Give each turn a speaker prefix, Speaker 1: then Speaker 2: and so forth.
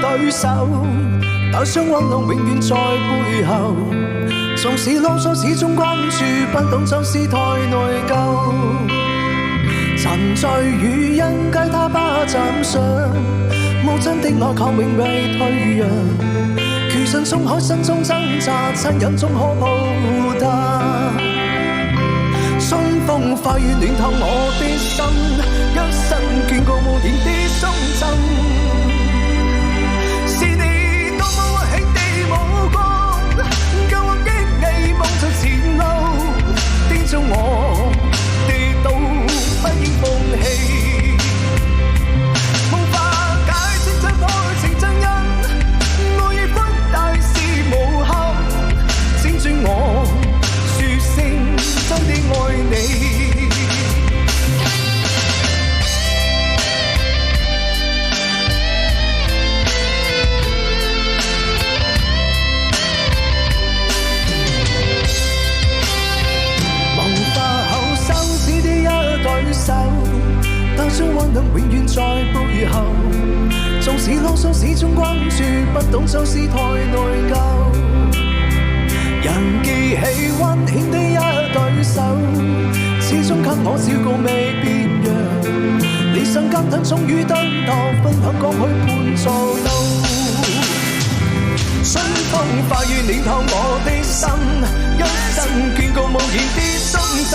Speaker 1: 對手，大傷溫暖永遠在背後。縱使囉嗦始終關注，不懂將事態內疚。沉醉與因皆他巴掌上，無真的愛靠永不退讓。餘生中海心中掙扎，親人終可報答。春風化雨暖透我的心，一生眷顧無言的忠貞。是你多麼輕的目光，教我激你望着前路，叮囑我跌倒不應放棄。無法解釋這愛情真因，愛亦不大是無憾，請准我說聲真的愛你。但將溫暖永遠在背後，縱使囉嗦始終關注，不懂將事態內疚。人記起溫馨的一對手，始終給我照顧未變樣。理想艱辛終於登島，分享過去伴坐路。春風化雨暖透我的心，一生眷顧無言的忠貞。